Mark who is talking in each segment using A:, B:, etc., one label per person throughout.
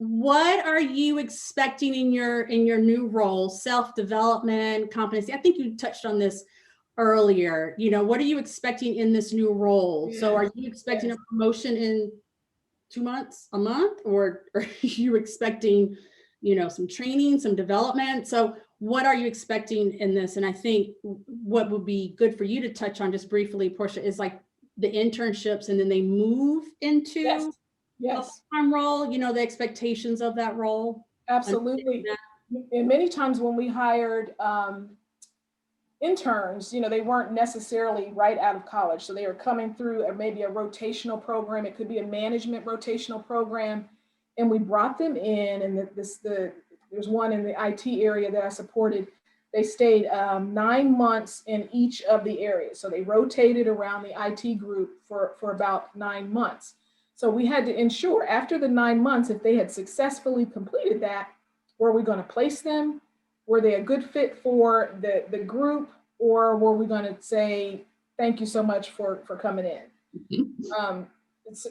A: what are you expecting in your new role? Self-development, competency. I think you touched on this earlier. What are you expecting in this new role? So are you expecting a promotion in 2 months, a month, or are you expecting, some training, some development? So what are you expecting in this? And I think what would be good for you to touch on just briefly, Portia, is like the internships, and then they move into a full-time role, the expectations of that role.
B: Absolutely. And many times when we hired interns, they weren't necessarily right out of college. So they were coming through maybe a rotational program. It could be a management rotational program. And we brought them in, and there's one in the IT area that I supported. They stayed 9 months in each of the areas. So they rotated around the IT group for about 9 months. So we had to ensure after the 9 months, if they had successfully completed that, were we going to place them? Were they a good fit for the group, or were we going to say, thank you so much for coming in?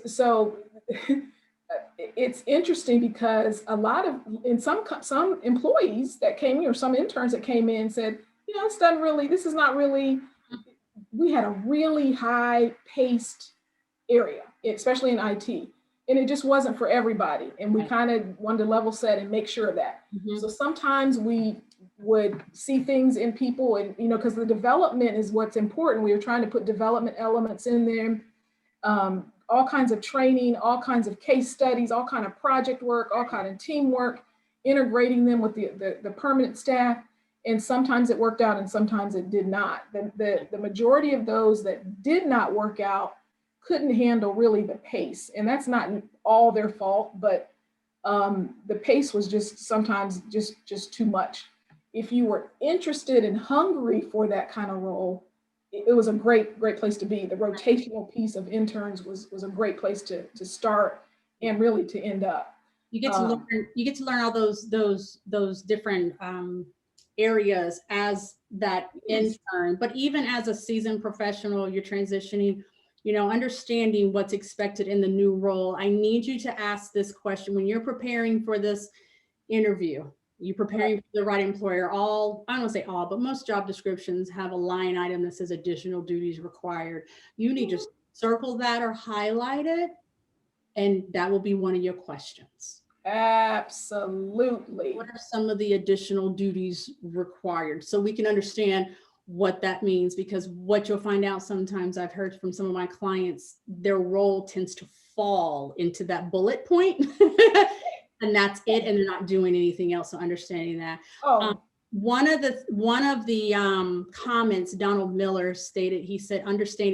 B: So it's interesting because some employees that came in, or some interns that came in, said, this is not really, we had a really high paced area, especially in IT. And it just wasn't for everybody. And we kind of wanted to level set and make sure of that. So sometimes we would see things in people, and, because the development is what's important. We were trying to put development elements in there, all kinds of training, all kinds of case studies, all kind of project work, all kind of teamwork, integrating them with the permanent staff. And sometimes it worked out and sometimes it did not. The majority of those that did not work out couldn't handle really the pace. And that's not all their fault, but the pace was just sometimes just too much. If you were interested and hungry for that kind of role, it was a great place to be. The rotational piece of interns was a great place to start and really to end up.
A: You get to learn all those different areas as that intern, but even as a seasoned professional, you're transitioning, understanding what's expected in the new role. I need you to ask this question when you're preparing for this interview. You're preparing for the right employer. I don't want to say all, but most job descriptions have a line item that says additional duties required. You need to circle that or highlight it, and that will be one of your questions.
B: Absolutely.
A: What are some of the additional duties required? So we can understand what that means, because what you'll find out sometimes, I've heard from some of my clients, their role tends to fall into that bullet point. And that's it, and they're not doing anything else. So understanding that. One of the comments Donald Miller stated, he said,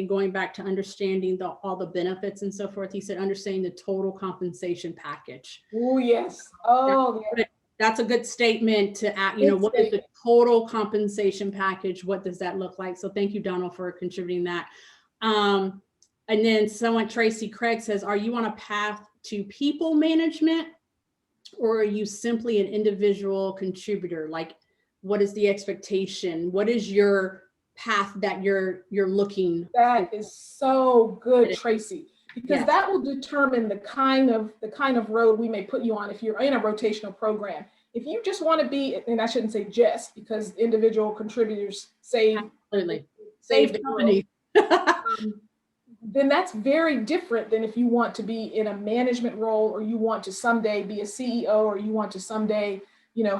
A: going back to understanding all the benefits and so forth. He said, understanding the total compensation package.
B: Oh, yes.
A: That's a good statement to add, what is the total compensation package? What does that look like? So thank you, Donald, for contributing that. And then Tracy Craig says, are you on a path to people management, or are you simply an individual contributor? Like, what is the expectation? What is your path that you're looking?
B: That is so good, Tracy, because that will determine the kind of road we may put you on if you're in a rotational program. If you just want to be, and I shouldn't say just, because individual contributors save the company. Then that's very different than if you want to be in a management role, or you want to someday be a CEO, or you want to someday,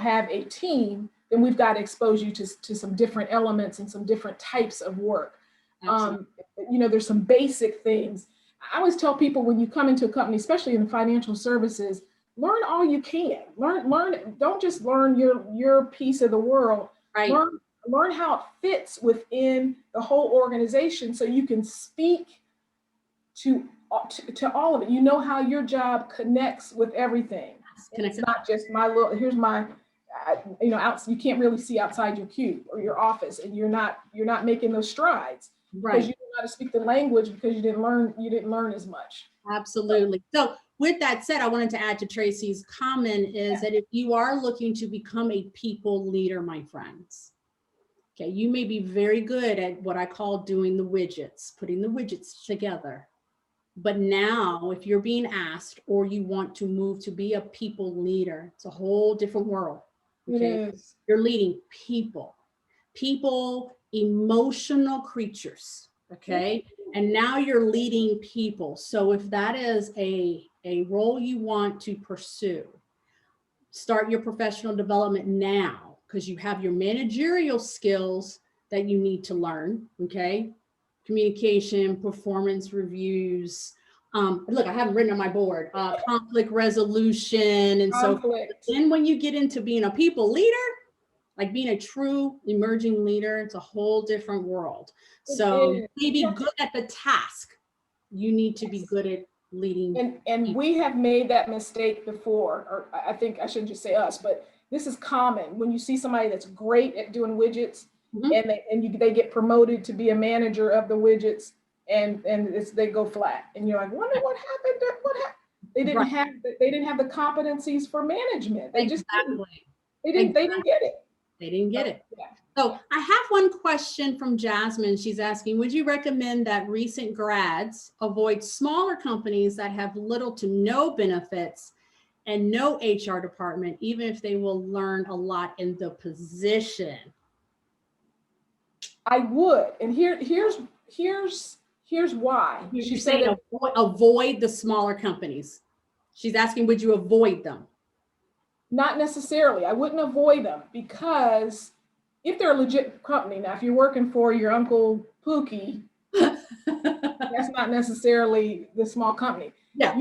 B: have a team. Then we've got to expose you to some different elements and some different types of work. There's some basic things. I always tell people, when you come into a company, especially in the financial services, learn all you can. Learn. Don't just learn your piece of the world.
A: Right.
B: Learn how it fits within the whole organization, so you can speak to all of it. How your job connects with everything. It's not just here's my, you can't really see outside your cube or your office, and you're not making those strides,
A: right?
B: Because you don't know how to speak the language, because you didn't learn as much.
A: Absolutely. So with that said, I wanted to add to Tracy's comment is that if you are looking to become a people leader, my friends, okay, you may be very good at what I call doing the widgets, putting the widgets together. But now if you're being asked or you want to move to be a people leader, it's a whole different world.
B: It
A: Okay.
B: is.
A: You're leading people, emotional creatures. Okay. And now you're leading people. So if that is a role you want to pursue, start your professional development now, because you have your managerial skills that you need to learn. Okay. Communication, performance reviews. Look, I haven't written on my board, conflict resolution. And so
B: Conflict.
A: then when you get into being a people leader, like being a true emerging leader, it's a whole different world. So
B: It
A: you may
B: is.
A: be good at the task. You need to be good at leading.
B: And
A: people.
B: we have made that mistake before, or I think I shouldn't just say us, but this is common. When you see somebody that's great at doing widgets,
A: Mhm.
B: and they get promoted to be a manager of the widgets, and they go flat, and you're like, wonder what happened. What happened?
A: Right.
B: They didn't have the competencies for management. They just didn't.
A: Exactly.
B: They didn't get it.
A: They didn't get
B: So,
A: it.
B: yeah.
A: So I have one question from Jasmine. She's asking, would you recommend that recent grads avoid smaller companies that have little to no benefits and no HR department, even if they will learn a lot in the position?
B: I would, and here's why. She
A: You're
B: said
A: saying
B: that.
A: avoid the smaller companies. She's asking, would you avoid them?
B: Not necessarily. I wouldn't avoid them, because if they're a legit company, now if you're working for your Uncle Pookie, that's not necessarily the small company.
A: Yeah.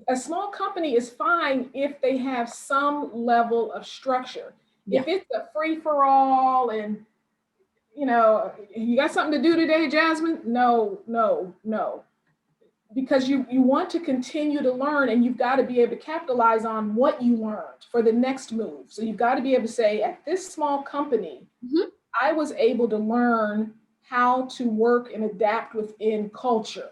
B: A small company is fine if they have some level of structure.
A: Yeah.
B: If it's a free for all and you got something to do today, Jasmine? No. Because you want to continue to learn, and you've got to be able to capitalize on what you learned for the next move. So you've got to be able to say, at this small company,
A: Mhm.
B: I was able to learn how to work and adapt within culture.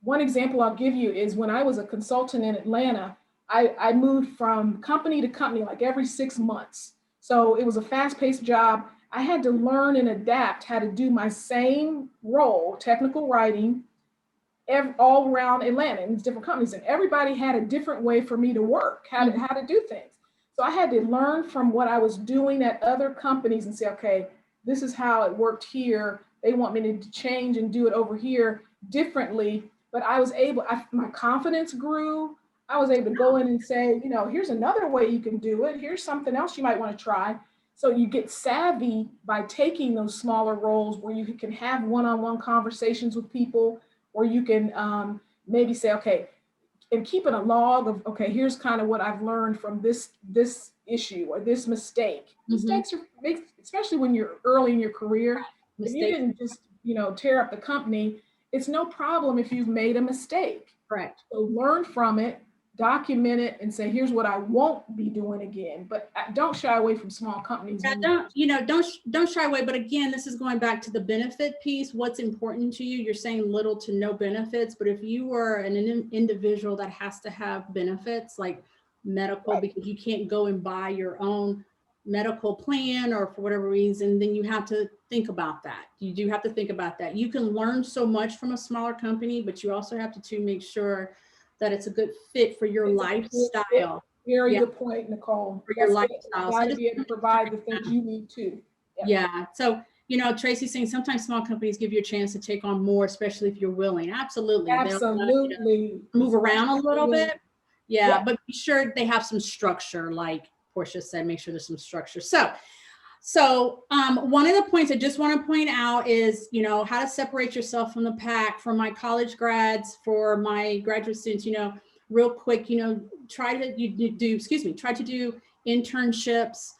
B: One example I'll give you is when I was a consultant in Atlanta, I moved from company to company like every 6 months. So it was a fast-paced job. I had to learn and adapt how to do my same role, technical writing, all around Atlanta in these different companies, and everybody had a different way for me to work, how to do things. So I had to learn from what I was doing at other companies and say, okay, this is how it worked here. They want me to change and do it over here differently. But I was able, my confidence grew. I was able to go in and say, here's another way you can do it. Here's something else you might want to try. So you get savvy by taking those smaller roles where you can have one-on-one conversations with people, or you can maybe say, okay, and keeping a log of, okay, here's kind of what I've learned from this issue or this mistake. Mistakes are, especially when you're early in your career. If you didn't just tear up the company, it's no problem if you've made a mistake.
A: Correct.
B: So learn from it, document it, and say, here's what I won't be doing again. But don't shy away from small companies.
A: Yeah, don't shy away. But again, this is going back to the benefit piece. What's important to you? You're saying little to no benefits, but if you are an individual that has to have benefits like medical,
B: Right.
A: because you can't go and buy your own medical plan or for whatever reason, then you have to think about that. You do have to think about that. You can learn so much from a smaller company, but you also have to make sure that it's a good fit for your lifestyle.
B: Very good point, Nicole.
A: For your lifestyle.
B: You got to be able to provide the things you need to.
A: Yeah. So, Tracy's saying sometimes small companies give you a chance to take on more, especially if you're willing. Absolutely.
B: Absolutely.
A: Move around a little bit. Yeah. But be sure they have some structure, like Portia said, make sure there's some structure. So one of the points I just want to point out is, how to separate yourself from the pack. For my college grads, for my graduate students, real quick, try to do internships,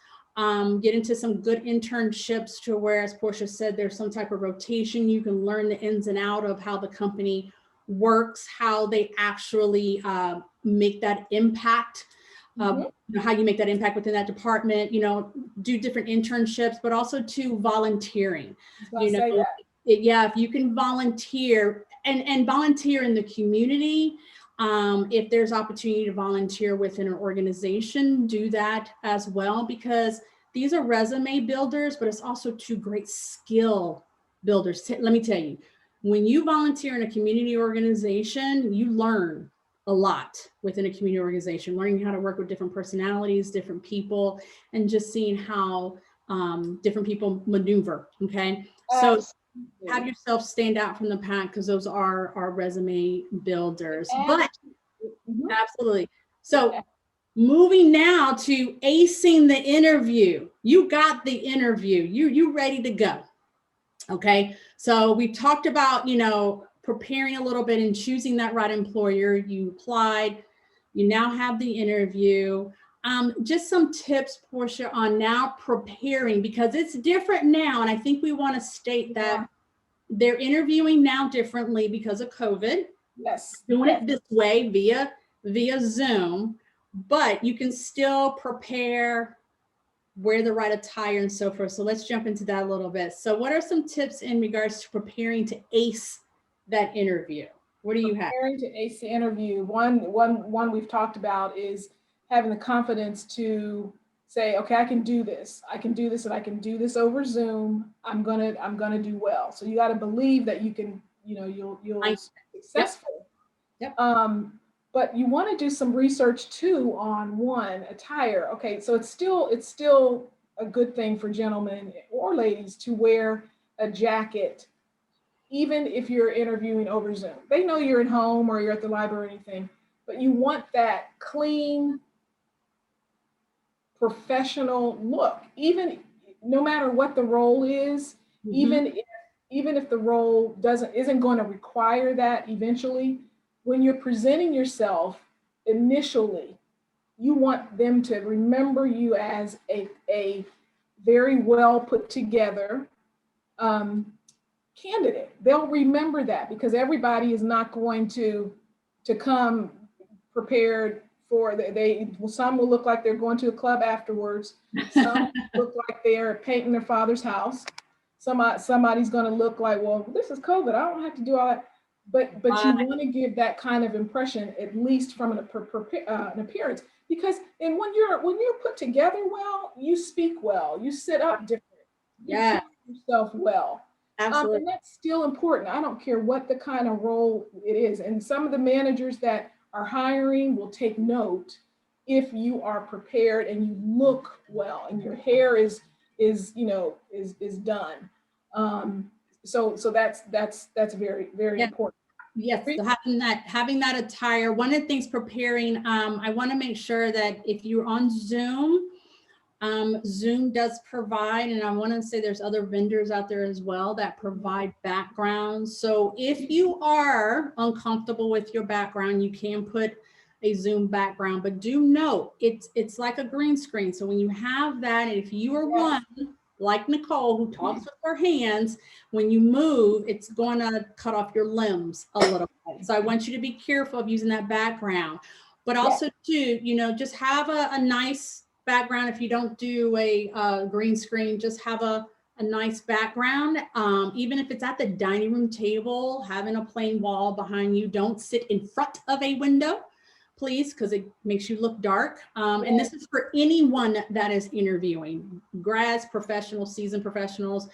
A: get into some good internships to where, as Portia said, there's some type of rotation. You can learn the ins and out of how the company works, how they actually make that impact. How you make that impact within that department, do different internships, but also to volunteering. If you can volunteer and volunteer in the community, if there's opportunity to volunteer within an organization, do that as well, because these are resume builders, but it's also two great skill builders. Let me tell you, when you volunteer in a community organization, you learn a lot within a community organization, learning how to work with different personalities, different people, and just seeing how different people maneuver. Okay. So have yourself stand out from the pack, because those are our resume builders. But absolutely. So moving now to acing the interview. You got the interview. You ready to go. Okay. So we talked about, preparing a little bit and choosing that right employer. You applied, you now have the interview. Just some tips, Portia, on now preparing, because it's different now. And I think we want to state that they're interviewing now differently because of COVID.
B: Yes.
A: Doing it this way via Zoom, but you can still prepare, wear the right attire and so forth. So let's jump into that a little bit. So what are some tips in regards to preparing to ace that interview? What do you have?
B: Preparing to ace the interview. One we've talked about is having the confidence to say, okay, I can do this. I can do this, and I can do this over Zoom. I'm gonna do well. So you got to believe that you can. You'll be successful.
A: Yep.
B: But you want to do some research too on attire. Okay, so it's still a good thing for gentlemen or ladies to wear a jacket, even if you're interviewing over Zoom. They know you're at home or you're at the library or anything, but you want that clean, professional look, even no matter what the role is, even if the role isn't going to require that eventually. When you're presenting yourself initially, you want them to remember you as a very well put together candidate. They'll remember that, because everybody is not going to come prepared for some will look like they're going to a club afterwards. Some look like they're painting their father's house. Somebody's going to look like, well, this is COVID, I don't have to do all that. But you want to give that kind of impression, at least from an appearance, because when you're put together well, you speak well, you sit up different, you carry yourself well.
A: Absolutely.
B: And that's still important. I don't care what the kind of role it is. And some of the managers that are hiring will take note if you are prepared and you look well and your hair is done. So that's very, very important.
A: Yes, so having that attire. One of the things preparing, I want to make sure that if you're on Zoom, Zoom does provide, and I want to say there's other vendors out there as well that provide backgrounds. So if you are uncomfortable with your background, you can put a Zoom background, but do note it's like a green screen. So when you have that, and if you are one like Nicole who talks with her hands, when you move, it's going to cut off your limbs a little bit. So I want you to be careful of using that background, but also just have a nice background. If you don't do a green screen, just have a nice background. Even if it's at the dining room table, having a plain wall behind you. Don't sit in front of a window, please, because it makes you look dark. And this is for anyone that is interviewing, grads, professionals, seasoned professionals.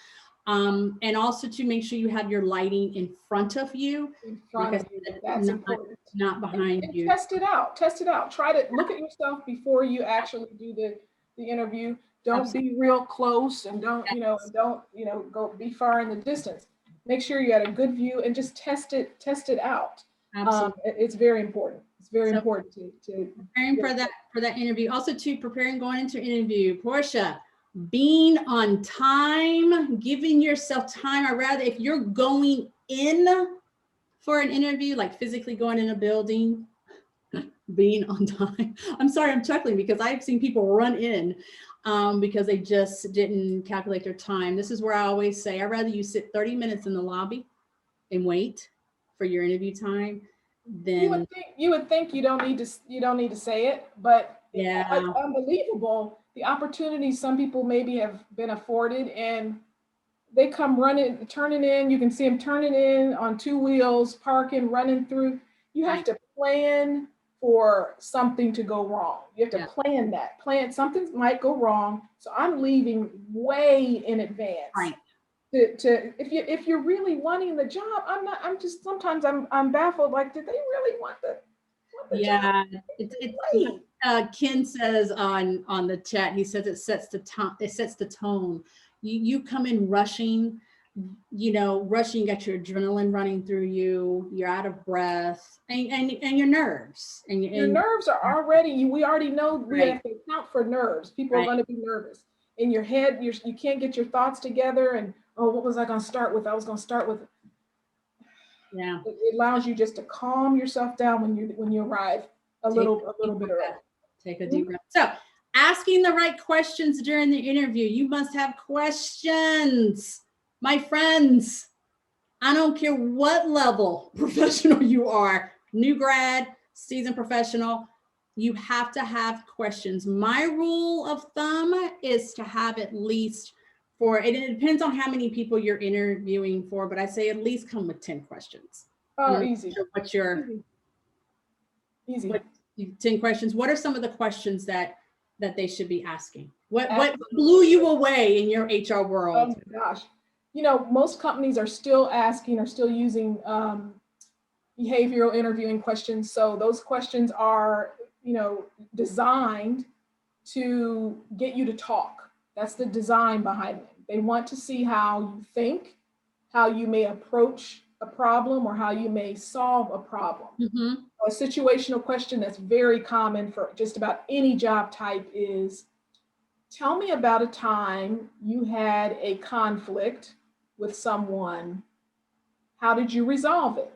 A: And also to make sure you have your lighting in front of you.
B: That's important.
A: Not behind you.
B: Test it out. Try to look at yourself before you actually do the interview. Don't be real close, and don't go be far in the distance. Make sure you had a good view and just test it out. It's very important. It's very important to
A: preparing for that interview. Also to preparing going into an interview, Portia, being on time, giving yourself time. Or rather, if you're going in for an interview, like physically going in a building, being on time. I'm sorry, I'm chuckling because I've seen people run in because they just didn't calculate their time. This is where I always say, I'd rather you sit 30 minutes in the lobby and wait for your interview time than
B: you would think you don't need to say it, but
A: yeah,
B: it's unbelievable the opportunities some people maybe have been afforded, and they come turning in. You can see them turning in on two wheels, parking, running through. You have to plan for something to go wrong. You have to plan something might go wrong. So I'm leaving way in advance.
A: Right.
B: if you're really wanting the job, I'm just, sometimes I'm baffled, like, did they really want the job?
A: Yeah, it's
B: Right.
A: Ken says on the chat, he says it sets the tone, you come in rushing, rushing, you got your adrenaline running through you, you're out of breath, and your nerves
B: Your
A: and
B: nerves are already, we already know we
A: right,
B: have to account for nerves. People are
A: right,
B: going to be nervous. In your head, you can't get your thoughts together. And, oh, what was I going to start with? I was going to start with,
A: yeah.
B: it allows you just to calm yourself down when you arrive
A: Take
B: a little bit early.
A: take a deep
B: Mhm.
A: breath. So, asking the right questions during the interview. You must have questions, my friends. I don't care what level professional you are, new grad, seasoned professional, you have to have questions. My rule of thumb is to have at least it depends on how many people you're interviewing for, but I say at least come with 10 questions. I don't
B: Oh,
A: know
B: easy,
A: what your
B: easy, easy.
A: what 10 questions. What are some of the questions that they should be asking? What
B: Absolutely.
A: blew you away in your HR
B: Oh
A: world?
B: my gosh. Most companies are still using behavioral interviewing questions. So those questions are, designed to get you to talk. That's the design behind it. They want to see how you think, how you may approach a problem, or how you may solve a problem.
A: Mm-hmm.
B: A situational question that's very common for just about any job type is, tell me about a time you had a conflict with someone. How did you resolve it?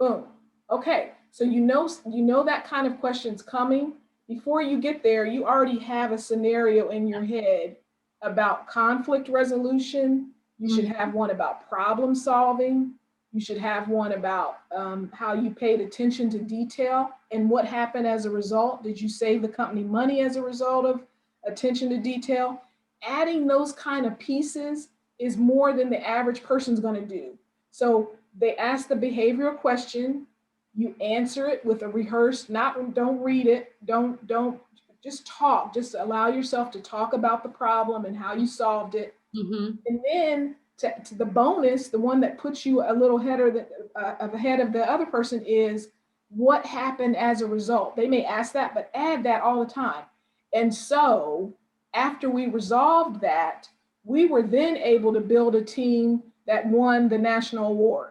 B: Boom. Okay. So you know that kind of question's coming. Before you get there, you already have a scenario in your head about conflict resolution. You should have one about problem solving. You should have one about how you paid attention to detail and what happened as a result. Did you save the company money as a result of attention to detail? Adding those kind of pieces is more than the average person's going to do. So they ask the behavioral question, you answer it with a rehearsed, not, don't read it, don't just talk, just allow yourself to talk about the problem and how you solved it.
A: Mm-hmm.
B: And then to the bonus, the one that puts you a little ahead of the other person is, what happened as a result. They may ask that, but add that all the time. And so after we resolved that, we were then able to build a team that won the national award.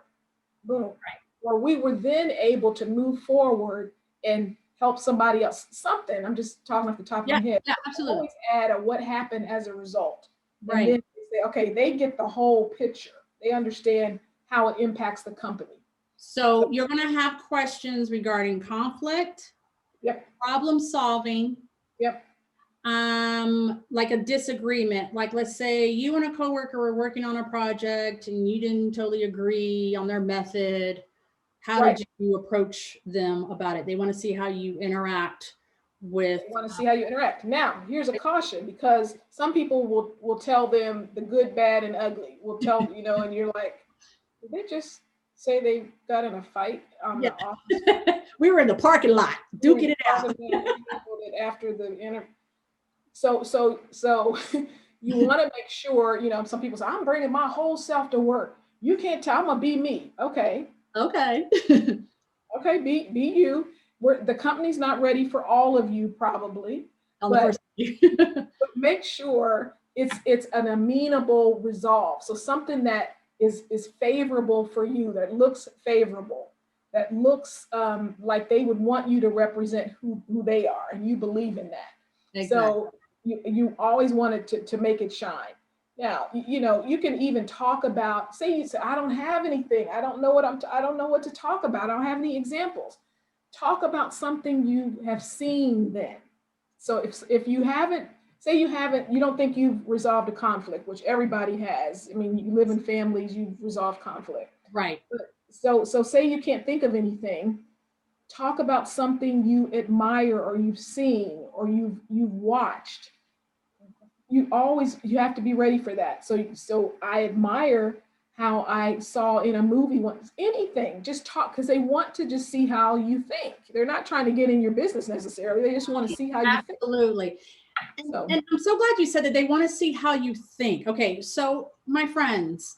B: Boom. Or we were then able to move forward and help somebody else. Something, I'm just talking off the top of my
A: Yeah,
B: head.
A: yeah, absolutely.
B: Always add a what happened as a result. And
A: Right.
B: then they say, okay, they get the whole picture. They understand how it impacts the company.
A: So you're going to have questions regarding conflict,
B: Yep.
A: problem solving,
B: Yep.
A: like a disagreement. Like, let's say you and a coworker were working on a project and you didn't totally agree on their method. How
B: Right.
A: did you approach them about it? They want to see how you interact with.
B: They want to see how you interact. Now, here's a caution, because some people will tell them the good, bad, and ugly. Will tell, and you're like, did they just say they got in a fight on
A: Yeah.
B: the office?
A: We were in the parking lot duking it out.
B: After the so you want to make sure, some people say, I'm bringing my whole self to work. You can't tell, I'm gonna be me. Okay.
A: Okay.
B: Okay, be you. The company's not ready for all of you probably,
A: On the
B: but
A: first day.
B: make sure it's an amenable resolve. So something that is favorable for you, that looks favorable, that looks like they would want you to represent who they are, and you believe in that.
A: Exactly.
B: So you always wanted to make it shine. Now, you can even talk about, say you say, I don't have anything. I don't know I don't know what to talk about. I don't have any examples. Talk about something you have seen then. So if you haven't, say you don't think you've resolved a conflict, which everybody has. I mean, you live in families, you've resolved conflict.
A: Right.
B: So say you can't think of anything. Talk about something you admire, or you've seen, or you've watched. You have to be ready for that. So I admire how I saw in a movie once, anything, just talk, because they want to just see how you think. They're not trying to get in your business necessarily. They just want to see how you think.
A: Absolutely.
B: So
A: And I'm so glad you said that they want to see how you think. Okay, so my friends,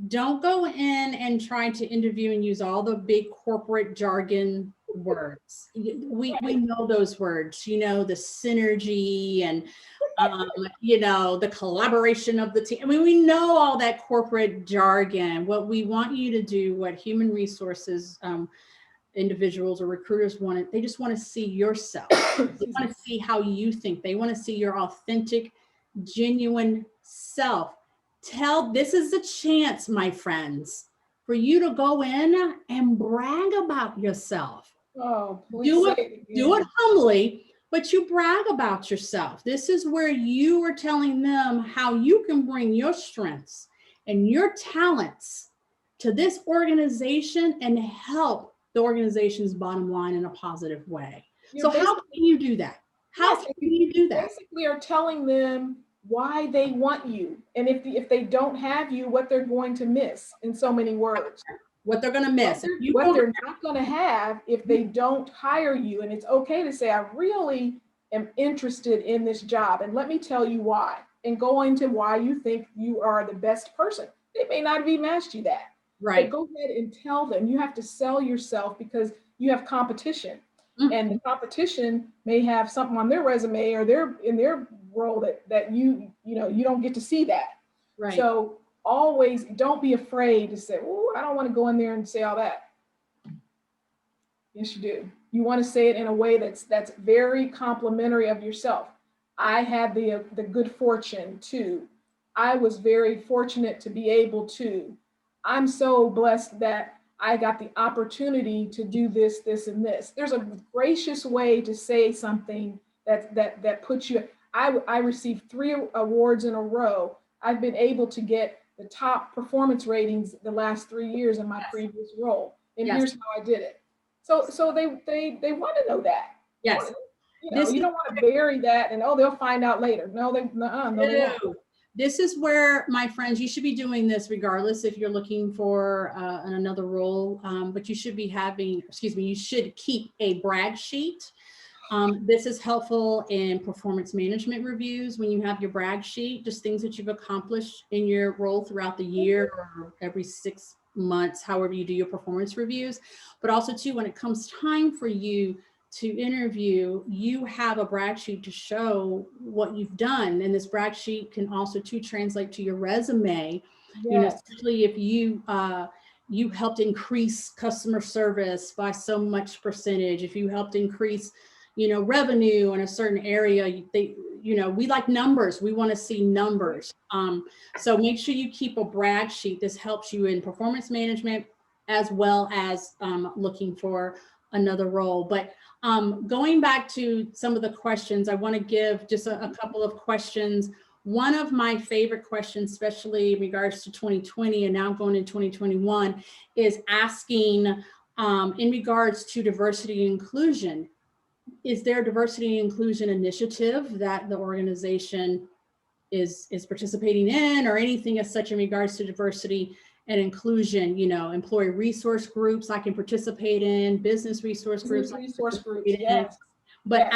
A: don't go in and try to interview and use all the big corporate jargon words. We know those words, you know, the synergy and you know, the collaboration of the team. I mean, we know all that corporate jargon. What we want you to do, what human resources individuals or recruiters want it, they just want to see yourself. They want to see how you think. They want to see your authentic, genuine self. This is a chance, my friends, for you to go in and brag about yourself.
B: oh, please say it
A: Do it
B: again.
A: humbly, but you brag about yourself. This is where you are telling them how you can bring your strengths and your talents to this organization and help the organization's bottom line in a positive way.
B: You're
A: So how can you do that? How
B: yes,
A: can you do that?
B: basically are telling them why they want you, and if they don't have you, what they're going to miss, in so many words.
A: What they're going to miss.
B: What they're not going to have if they don't hire you. And it's okay to say, I really am interested in this job. And let me tell you why. And go into why you think you are the best person. They may not have even asked you that.
A: Right.
B: But go ahead and tell them. You have to sell yourself because you have competition. And the competition may have something on their resume or in their role that you don't get to see that.
A: Right.
B: So always don't be afraid to say, oh, I don't want to go in there and say all that. Yes, you do. You want to say it in a way that's very complimentary of yourself. I had the good fortune to. I was very fortunate to be able to. I'm so blessed that I got the opportunity to do this, this, and this. There's a gracious way to say something that puts you. I received 3 awards in a row. I've been able to get the top performance ratings the last 3 years in my previous role. And here's how I did it. So they want to know that.
A: Yes.
B: You don't want to bury that and they'll find out later. No, they won't.
A: This is where, my friends, you should be doing this regardless if you're looking for another role, but you should you should keep a brag sheet. This is helpful in performance management reviews when you have your brag sheet, just things that you've accomplished in your role throughout the year or every 6 months, however you do your performance reviews. But also too, when it comes time for you to interview, you have a brag sheet to show what you've done. And this brag sheet can also too translate to your resume, especially if you helped increase customer service by so much percentage, if you helped increase revenue in a certain area. We like numbers. We want to see numbers. So make sure you keep a brag sheet. This helps you in performance management as well as looking for another role. But going back to some of the questions, I want to give just a couple of questions. One of my favorite questions, especially in regards to 2020 and now going into 2021, is asking in regards to diversity and inclusion. Is there a diversity and inclusion initiative that the organization is participating in, or anything as such in regards to diversity and inclusion? Employee resource groups I can participate in, business resource groups.
B: Yes.
A: But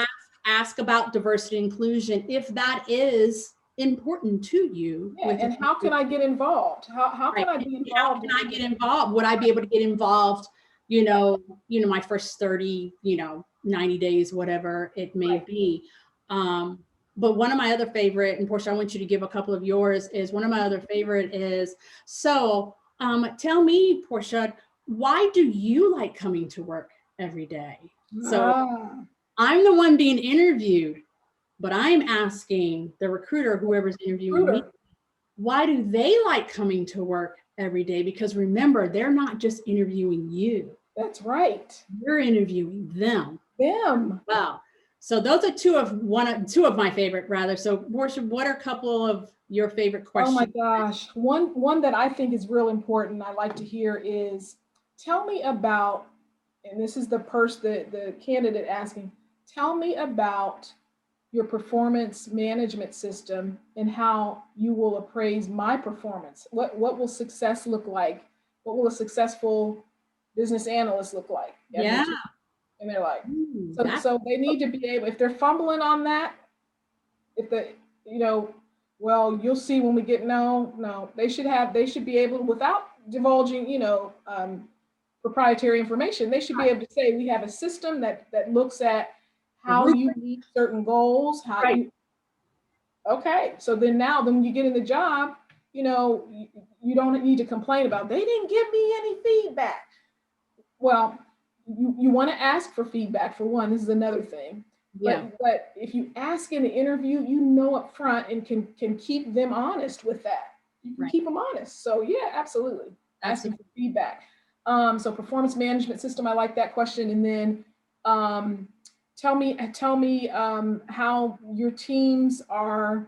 A: ask about diversity and inclusion if that is important to you.
B: And how can I get involved? How can I be involved?
A: How can I get involved? Would I be able to get involved? My first 30, 90 days, whatever it may be. But one of my other favorite, and Portia, I want you to give a couple of yours, is one of my other favorite is, so tell me, Portia, why do you like coming to work every day? So I'm the one being interviewed, but I'm asking the recruiter, whoever's interviewing me, why do they like coming to work every day? Because remember, they're not just interviewing you.
B: That's right.
A: You're interviewing them. Wow. So those are two of my favorite, rather. So Portia, what are a couple of your favorite questions?
B: Oh my gosh. One that I think is real important, I like to hear is, tell me about, and this is the candidate asking, tell me about your performance management system and how you will appraise my performance. What will success look like? What will a successful business analyst look like?
A: Yeah.
B: And they're like, so they need to be able, if they're fumbling on that, if the, you know, well, you'll see when we get, no, they should be able, without divulging, proprietary information, they should be able to say, we have a system that looks at how you meet certain goals, how
A: Right.
B: you, okay, so then when you get in the job, you don't need to complain about, they didn't give me any feedback. Well, you want to ask for feedback, for one. This is another thing.
A: Yeah.
B: But if you ask in the interview, up front and can keep them honest with that. You can keep them honest. So yeah, absolutely. Asking for feedback. So performance management system, I like that question. And then tell me how your teams are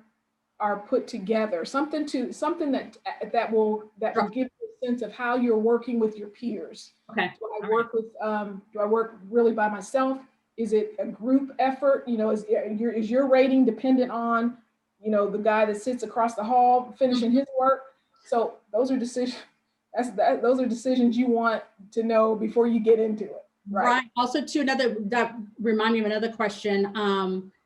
B: put together. Something that will give you a sense of how you're working with your peers.
A: Okay.
B: Do I work really by myself? Is it a group effort? Is your rating dependent on, the guy that sits across the hall finishing his work? So those are decisions. Those are decisions you want to know before you get into it. Right.
A: Also, that remind me of another question.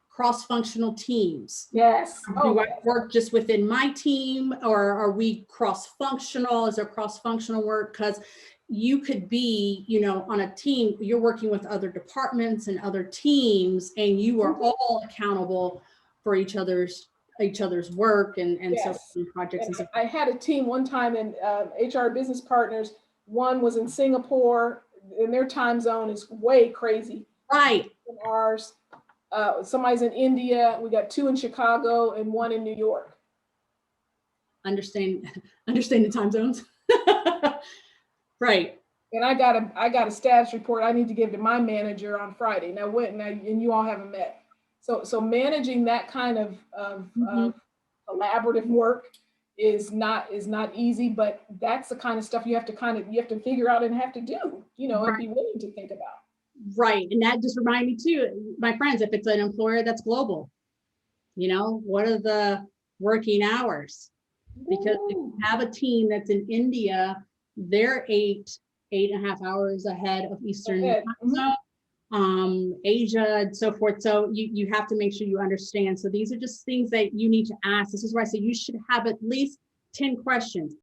A: Cross-functional teams.
B: Yes.
A: Do I work just within my team, or are we cross-functional? Is there cross-functional work? Because you could be, on a team, you're working with other departments and other teams, and you are all accountable for each other's work and
B: yes.
A: so projects. And
B: I had a team one time in HR business partners. One was in Singapore, and their time zone is way crazy.
A: Right.
B: Than ours. Somebody's in India. We got 2 in Chicago and 1 in New York.
A: Understand the time zones. Right.
B: And I got a status report I need to give to my manager on Friday. And you all haven't met. So managing that kind of collaborative work is not easy, but that's the kind of stuff you have to figure out and have to do, right. And be willing to think about.
A: Right. And that just reminded me too, my friends, if it's an employer that's global, what are the working hours? Because if you have a team that's in India, they're 8.5 hours ahead of Eastern time zone, Asia and so forth. So you have to make sure you understand. So these are just things that you need to ask. This is why I say you should have at least 10 questions.